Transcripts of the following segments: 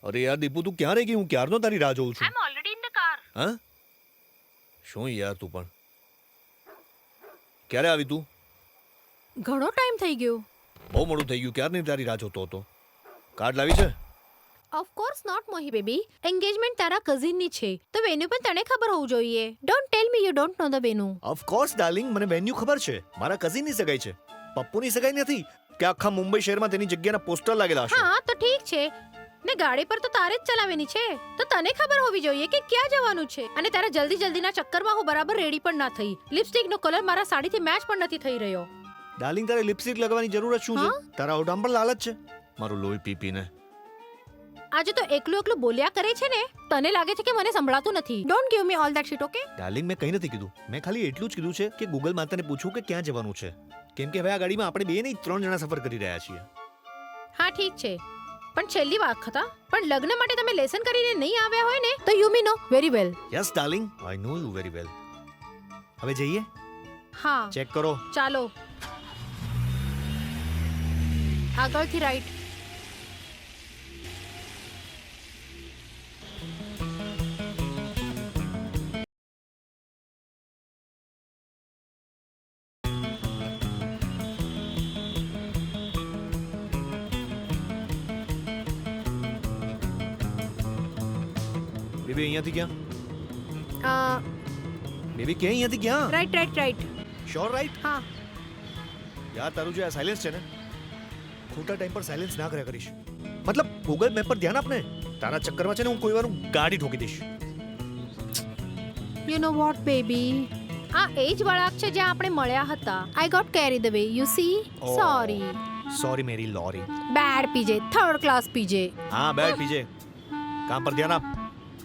અરે યાર દીપુ તું ક્યાં રહી ગઈ? હું ક્યારનો તારી રાહ જોઉં છું. I'm already in the car. હા શું યાર તું પણ ક્યારે આવી તું? ઘણો ટાઈમ થઈ ગયો. બહુ મોડું થઈ ગયું. ક્યારની તારી રાહ જોતો હતો. કાર્ડ લાવી છે? ઓફ કોર્સ નોટ મોહી બેબી. એન્ગેજમેન્ટ તારા કઝિનની છે તો વેન્યુ પણ તને ખબર હોવું જોઈએ. Don't tell me you don't know the venue. Of course darling, મને વેન્યુ ખબર છે. મારા કઝિનની સગાઈ છે. પપ્પુની સગાઈ નથી કે આખા મુંબઈ શહેરમાં તેની જગ્યાના પોસ્ટર લાગેલા હશે. હા તો ઠીક છે ને ગાડી પર તો તારે જ ચલાવવાની છે તો તને ખબર હોવી જોઈએ કે ક્યાં જવાનું છે. અને તારા જલ્દીના ચક્કરમાં હું બરાબર રેડી પણ ના થઈ. લિપસ્ટિકનો કલર મારા સાડીથી મેચ પણ નથી થઈ રહ્યો. ડાર્લિંગ તારે લિપસ્ટિક લગાવવાની જરૂર શું છે? તારા ઓઢામ પણ લાલ જ છે. મારું લોહી પી પીને આજે તો એકલું બોલ્યા કરે છે ને. તને લાગે છે કે મને સંભળાતું નથી. Don't give me all that shit, okay? Darling મેં કંઈ નથી કીધું. મેં ખાલી એટલું જ કીધું છે કે ગૂગલ માતાને પૂછું કે ક્યાં જવાનું છે. કેમ કે હવે આ ગાડીમાં આપણે બે નહીં 3 જણા સફર કરી રહ્યા છીએ. હા ઠીક છે પણ છેલ્લી વખત પણ લગ્ન માટે તમે લેસન કરીને નહીં આવ્યા હોય ને તો you me know very well. Yes darling, I know you very well. હવે જઈએ? હા ચેક કરો. ચાલો આગળથી રાઈટ. બેબી અહીંયાથી ક્યાં? બેબી કે અહીંયાથી ક્યાં? રાઈટ. Sure right? હા યાર તારું જે આ સાયલેન્સ છે ને, ખોટા ટાઈમ પર સાયલેન્સ ના કર્યા કરીશ. મતલબ ગૂગલ મેપ પર ધ્યાન આપને. તારા ચક્કરમાં છે ને હું કોઈ વાર ગાડી ઠોકી દઈશ. યુ નો વોટ બેબી, આ એ જ વળાંક છે જ્યાં આપણે મળ્યા હતા. I got carry the way you see. Sorry. Sorry Mary lorry. Bad PJ, third class PJ. હા બેડ પીજે. કામ પર ધ્યાન આપ.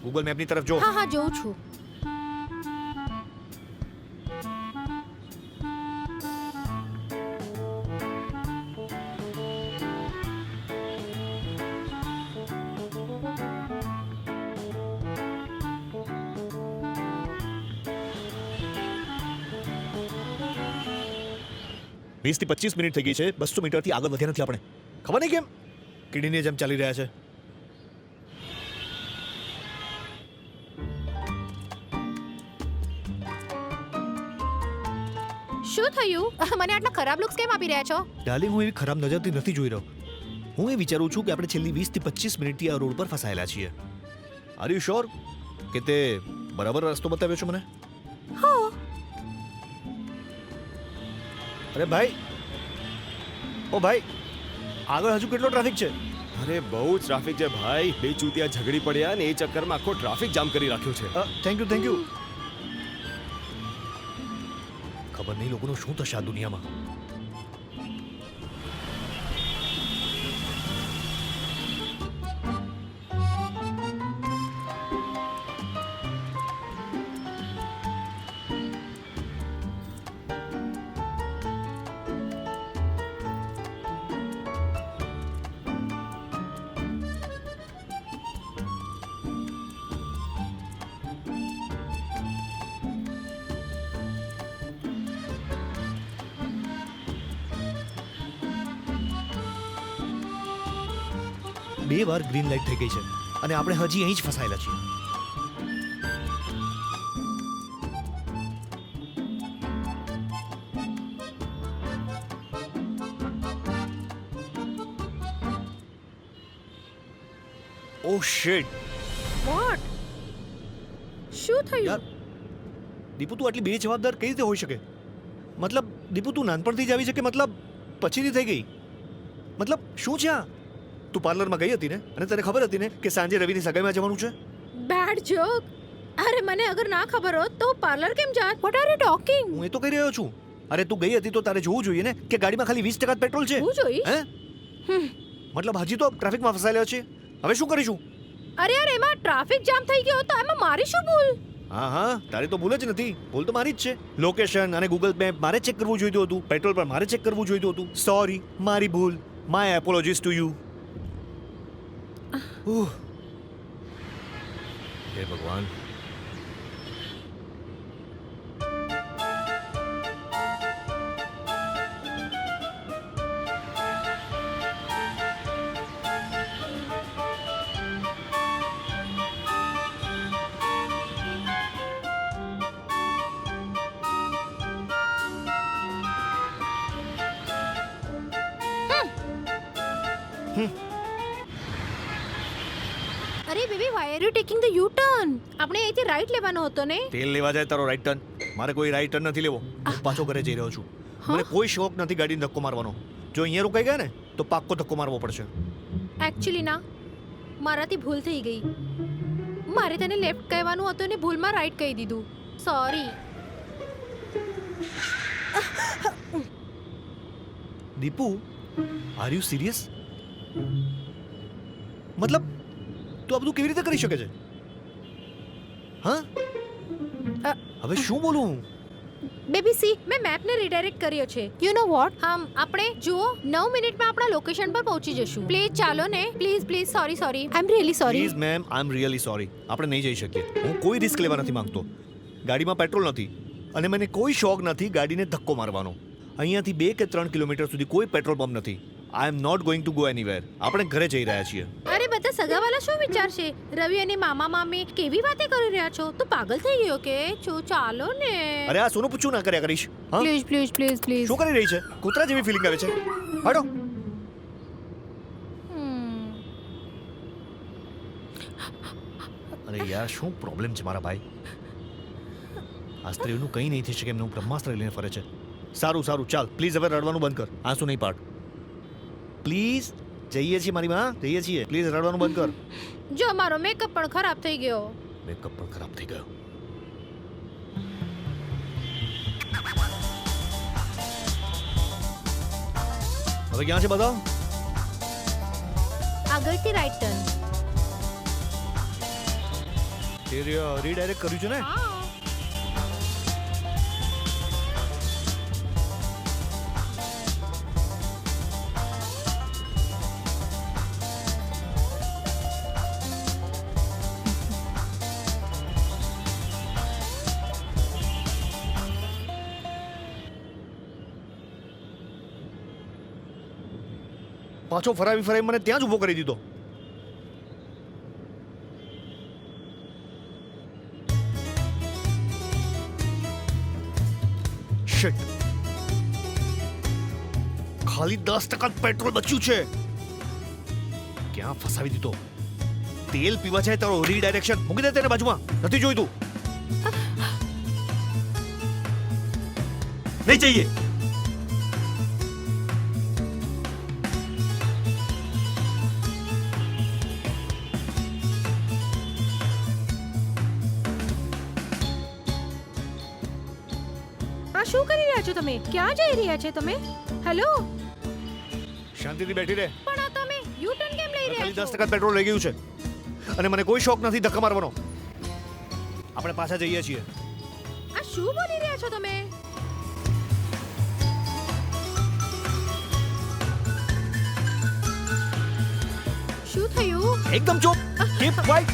ગૂગલ મેપની તરફ જો. હા જોઉં છું. વીસ થી 25 મિનિટ થઈ ગઈ છે. 200 મીટરથી આગળ વધ્યા નથી આપણે. ખબર નહીં કેમ કીડીની જેમ ચાલી રહ્યા છે. શું થયું? મને આટલા ખરાબ લુક્સ કેમ આપી રહ્યા છો? ડાર્લિંગ, હું એવી ખરાબ નજરથી નથી જોઈ રહ્યો. હું એ વિચારું છું કે આપણે છેલ્લી 20 થી 25 મિનિટથી આ રોડ પર ફસાયેલા છીએ. આર યુ શ્યોર કે તે બરાબર રસ્તો બતાવ્યો છે મને? હા. અરે ભાઈ, ઓ ભાઈ, આગળ હજુ કેટલો ટ્રાફિક છે? અરે બહુ જ ટ્રાફિક છે ભાઈ. બે ચૂતિયા ઝઘડી પડ્યા ને એ ચક્કરમાં આખો ટ્રાફિક જામ કરી રાખ્યો છે. Thank you. ખબર નહીં લોકોનું શું થશે આ દુનિયામાં. બે વાર ગ્રીન લાઈટ થઈ ગઈ છે અને આપણે હજી અહીં જ ફસાયેલા છીએ. ઓ શિટ. વોટ? શું યાર થયું? દીપુ તું આટલી બેજવાબદાર કઈ રીતે હોઈ શકે? મતલબ દીપુ તું નાનપણથી જ આવી છે કે મતલબ પછીથી થઈ ગઈ? મતલબ શું છે આ? તું પાર્લરમાં ગઈ હતી ને અને તને ખબર હતી ને કે સાંજે રવિની સગાઈમાં જવાનું છે? Bad joke. અરે મને અગર ના ખબર હોત તો પાર્લર કેમ જાત? Vote are you talking? હું એ તો કહી રહ્યો છું. અરે તું ગઈ હતી તો તારે જોવું જોઈએ ને કે ગાડીમાં ખાલી 20% જ પેટ્રોલ છે. હું જોઈશ. હે? મતલબ હજી તો ટ્રાફિકમાં ફસાયેલા છે. હવે શું કરીશું? અરે યાર એમાં ટ્રાફિક જામ થઈ ગયો તો એમાં મારી શું ભૂલ? હા તારી તો ભૂલ જ નથી. ભૂલ તો મારી જ છે. લોકેશન અને ગૂગલ મેપ મારે ચેક કરવું જોઈતું હતું. પેટ્રોલ પર મારે ચેક કરવું જોઈતું હતું. સોરી, મારી ભૂલ. My apologies to you. હે ભગવાન. અરે baby why are you taking the U turn? આપણે અહીંથી રાઈટ લેવાનો હતો ને? તેલ લેવા જાય તારો રાઈટ ટર્ન. મારે કોઈ રાઈટ ટર્ન નથી લેવો. હું પાછો ઘરે જઈ રહ્યો છું. મને કોઈ શોખ નથી ગાડીને ધક્કો મારવાનો. જો અહીંયા રોકાઈ ગયા ને તો પાક્કો ધક્કો મારવો પડશે. એકચ્યુઅલી ના, મારાથી ભૂલ થઈ ગઈ. મારે તને લેફ્ટ કહેવાનું હતું ને ભૂલમાં રાઈટ કહી દીધું. Sorry. Deepu, are you serious? મતલબ તું આ બધું કેવી રીતે કરી શકે છે? હા, હવે શું બોલું હું? બેબી સી, મેં મેપને રીડાયરેક્ટ કર્યો છે. યુ નો વોટ, આપણે જુઓ 9 મિનિટમાં આપણા લોકેશન પર પહોંચી જશું. પ્લીઝ ચાલો ને, please please. Sorry sorry, I am really sorry. Please ma'am, I am really sorry. આપણે નહીં જઈ શકીએ. હું કોઈ રિસ્ક લેવા નથી માંગતો. ગાડીમાં પેટ્રોલ નથી અને મને કોઈ શોખ નથી ગાડીને ધક્કો મારવાનો. અહીંયાથી 2 કે 3 કિલોમીટર સુધી કોઈ પેટ્રોલ પંપ નથી. I am not going to go anywhere. આપણે ઘરે જઈ રહ્યા છીએ. અરે બધા સગાવાલા શું વિચારશે? રવિ અને મામા મામી કેવી વાતે કરી રહ્યા છો? તું પાગલ થઈ ગયો કે? ચાલો ને. અરે આ સોનું પૂછું ના કર્યા કરીશ. હા, પ્લીઝ પ્લીઝ પ્લીઝ પ્લીઝ. શું કરી રહી છે? કૂતરા જેવી ફીલિંગ આવે છે. હટો. અરે યાર, શું પ્રોબ્લેમ છે મારા ભાઈ? આ સ્ત્રીઓનું કંઈ નહીં થઈ શકે એમનું બ્રહ્માસ્ત્ર લઈને ફરે છે. સારું સારું, ચાલ પ્લીઝ હવે રડવાનું બંધ કર. આંસુ નહીં પાડ પ્લીઝ. જઈએ છીએ મારી માં, જઈએ છીએ. પ્લીઝ રડવાનું બંધ કર. જો મારો મેકઅપ પણ ખરાબ થઈ ગયો. મેકઅપ પણ ખરાબ થઈ ગયો. હવે ક્યાં છે બતાવ? આગળથી રાઈટ ટર્ન. રીડાયરેક્ટ કર્યું છે ને? હા. પાછો ફરાવી ફરાવી મને ત્યાં જ ઊભો કરી દીધો. શિટ, ખાલી 10% પેટ્રોલ બચ્યું છે. ક્યાં ફસાવી દીધો? તેલ પીવા જાય તારો રીડાયરેક્શન મૂકી દે તેને બાજુમાં. નથી જોઈતું. નહીં જઈએ. શું કરી રહ્યા છો તમે? ક્યાં જઈ રહ્યા છો તમે? હેલો, શાંતિથી બેઠી રહે. પણ આ તમે યુ ટર્ન કેમ લઈ ખાલી રહ્યા છો? 10% પેટ્રોલ રહી ગયું છે અને મને કોઈ શોખ નથી ધક્કા મારવાનો. આપણે પાછા જઈએ છીએ. આ શું બોલી રહ્યા છો તમે? શું થયું? એકદમ ચૂપ. Keep quiet.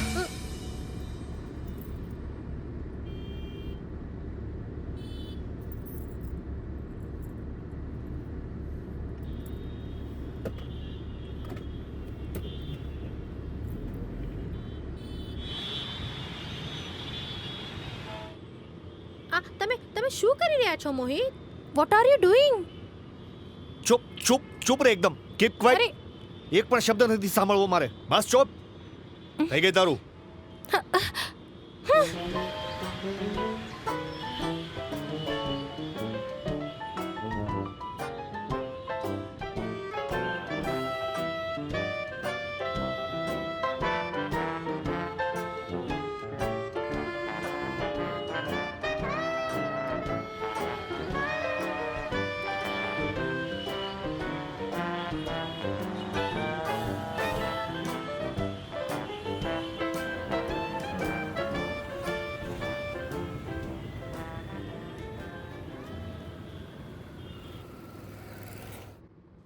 તમે શું કરી રહ્યા છો Mohit? What are you doing? ચૂપ ચૂપ ચૂપ રે એકદમ. Keep quiet. એક પણ શબ્દ નથી સાંભળવો મારે. બસ ચૂપ. થઈ ગઈ તારું.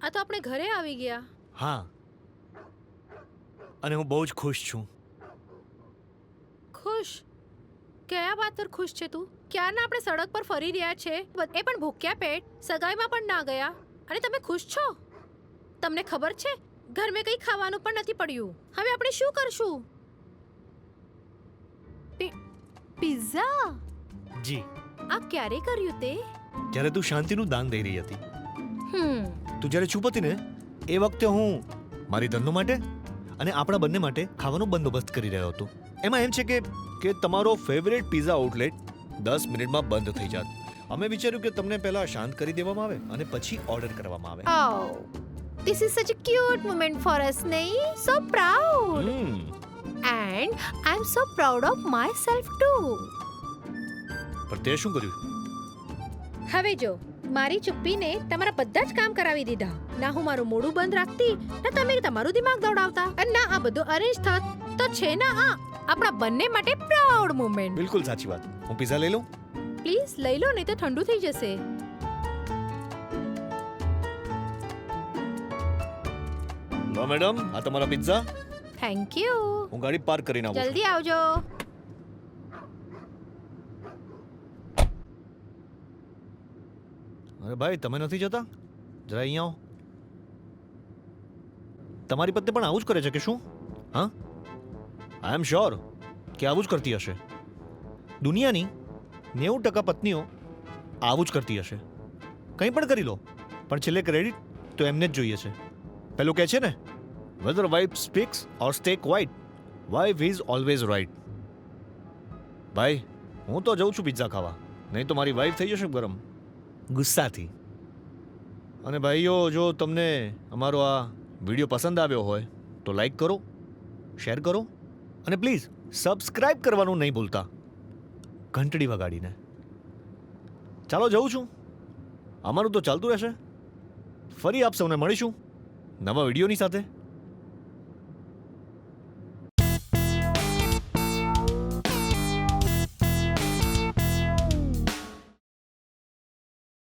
આ તો આપણે ઘરે આવી ગયા. હા, અને હું બહુ જ ખુશ છું. ખુશ? કયા વાત પર ખુશ છે તું? ક્યારના આપણે સડક પર ફરી રહ્યા છે, એ પણ ભૂખ્યા પેટ, સગાઈમાં પણ ના ગયા, અને તમે ખુશ છો? તમને ખબર છે ઘરમાં કંઈ ખાવાનું પણ નથી પડ્યું. હવે આપણે શું કરશું? પિઝા? જી. આ ક્યારે કર્યું તે? જ્યારે તું શાંતિનું દાન દઈ રહી હતી. તું જ્યારે ચૂપ હતી ને એ વખતે હું મારી ધનનો માટે અને આપણા બંને માટે ખાવાનો બંદોબસ્ત કરી રહ્યો હતો. એમાં એમ છે કે તમારો ફેવરેટ પિઝા આઉટલેટ 10 મિનિટમાં બંધ થઈ જાત. અમે વિચાર્યું કે તમને પહેલા શાંત કરી દેવામાં આવે અને પછી ઓર્ડર કરવામાં આવે. Oh, this is such a cute moment for us, nahi? So proud. And I'm so proud of myself too. પણ તે શું કર્યું? હવે જો મારી ચુપ્પીને તમારા બધા જ કામ કરાવી દીધા. ના હું મારું મોઢું બંધ રાખતી, ના તમે તમારું દિમાગ દોડાવતા, અને ના આ બધું અરેન્જ થત. તો છે ના આ આપણા બંને માટે પ્રાઉડ મોમેન્ટ. બિલકુલ સાચી વાત. હું પિઝા લઈ લઉં? પ્લીઝ લઈ લો, નહીં તો ઠંડુ થઈ જશે. લો મેડમ, આ તમારા પિઝા. Thank you. હું ગાડી પાર્ક કરીને આવું છું. જલ્દી આવજો. અરે ભાઈ, તમે નથી જતા? જરા અહીંયા આવો. તમારી પત્ની પણ આવું જ કરે છે કે શું? હા, આઈ એમ શ્યોર કે આવું જ કરતી હશે. દુનિયાની 90% પત્નીઓ આવું જ કરતી હશે. કંઈ પણ કરી લો, પણ છેલ્લે ક્રેડિટ તો એમને જ જોઈએ છે. પેલું કહે છે ને, whether wife speaks or stay quiet, wife is always right. ભાઈ, હું તો જઉં છું પિઝા ખાવા, નહીં તો મારી વાઇફ થઈ જશે ગરમ ગુસ્સાથી. અને ભાઈઓ, જો તમને અમારો આ વિડીયો પસંદ આવ્યો હોય તો લાઈક કરો, શેર કરો અને પ્લીઝ સબસ્ક્રાઇબ કરવાનું નહીં ભૂલતા, ઘંટડી વગાડીને. ચાલો જઉં છું. અમારું તો ચાલતું રહેશે. ફરી આપ સૌને મળીશું નવા વિડીયોની સાથે.